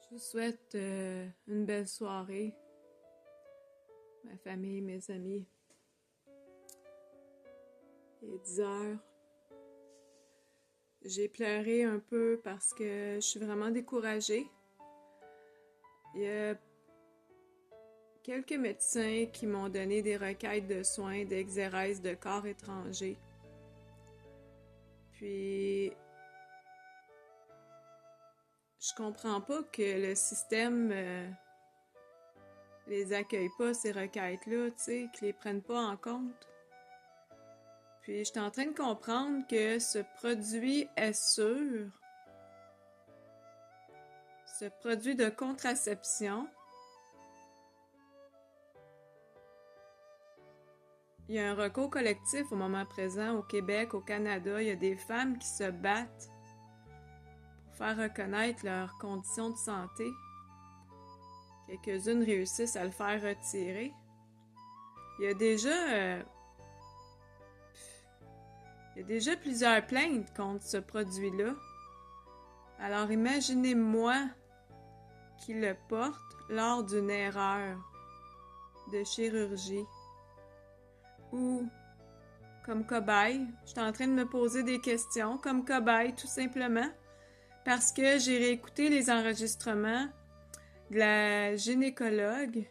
Je vous souhaite une belle soirée, ma famille, mes amis. Il est 10 heures. J'ai pleuré un peu parce que je suis vraiment découragée. Il y a quelques médecins qui m'ont donné des requêtes de soins d'exérèse de corps étrangers. Puis, je comprends pas que le système les accueille pas, ces requêtes-là, tu sais, qu'ils les prennent pas en compte. Puis, je suis en train de comprendre que ce produit est sûr, ce produit de contraception, il y a un recours collectif au moment présent au Québec, au Canada. Il y a des femmes qui se battent pour faire reconnaître leurs conditions de santé. Quelques-unes réussissent à le faire retirer. Il y a déjà plusieurs plaintes contre ce produit-là. Alors imaginez-moi qui le porte lors d'une erreur de chirurgie ou comme cobaye. Je suis en train de me poser des questions comme cobaye tout simplement parce que j'ai réécouté les enregistrements de la gynécologue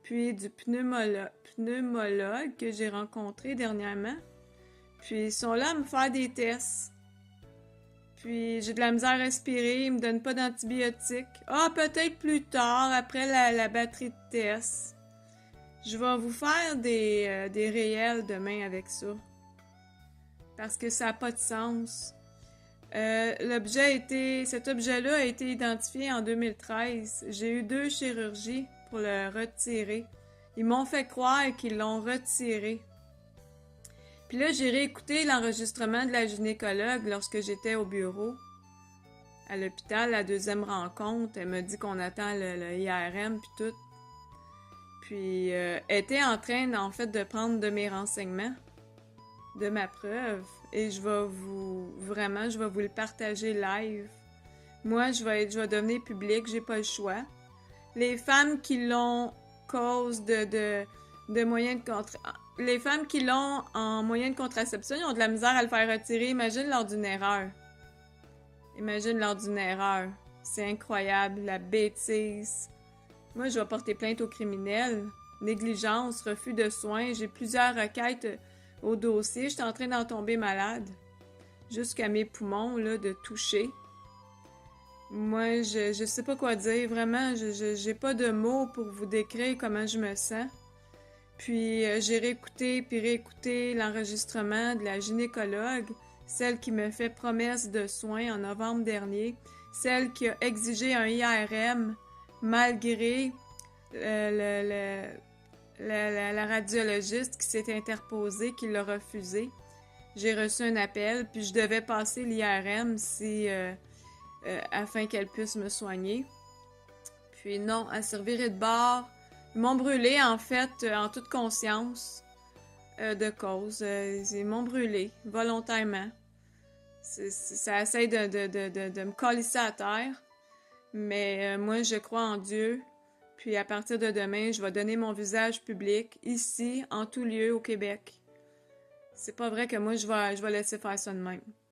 puis du pneumologue que j'ai rencontré dernièrement. Puis ils sont là à me faire des tests. Puis j'ai de la misère à respirer, ils me donnent pas d'antibiotiques. Ah, peut-être plus tard, après la batterie de tests. Je vais vous faire des réels demain avec ça. Parce que ça n'a pas de sens. Cet objet-là a été identifié en 2013. J'ai eu 2 chirurgies pour le retirer. Ils m'ont fait croire qu'ils l'ont retiré. Puis là, j'ai réécouté l'enregistrement de la gynécologue lorsque j'étais au bureau. À l'hôpital, la deuxième rencontre, elle m'a dit qu'on attend le IRM puis tout. Puis, elle était en train, en fait, de prendre de mes renseignements, de ma preuve. Et je vais vous le partager live. Moi, je vais devenir public, j'ai pas le choix. Les femmes qui l'ont les femmes qui l'ont en moyen de contraception, ils ont de la misère à le faire retirer. Imagine lors d'une erreur. C'est incroyable, la bêtise. Moi, je vais porter plainte aux criminels. Négligence, refus de soins. J'ai plusieurs requêtes au dossier. Je suis en train d'en tomber malade. Jusqu'à mes poumons, là, de toucher. Moi, je sais pas quoi dire. Vraiment, j'ai pas de mots pour vous décrire comment je me sens. Puis, j'ai réécouté l'enregistrement de la gynécologue, celle qui me fait promesse de soins en novembre dernier, celle qui a exigé un IRM malgré la radiologiste qui s'est interposée, qui l'a refusé. J'ai reçu un appel, puis je devais passer l'IRM afin qu'elle puisse me soigner. Puis non, elle servirait de bord. Ils m'ont brûlé, en fait, en toute conscience de cause. Ils m'ont brûlé, volontairement. Ça essaie de me colisser à terre. Mais moi, je crois en Dieu. Puis à partir de demain, je vais donner mon visage public, ici, en tout lieu, au Québec. C'est pas vrai que moi, je vais laisser faire ça de même.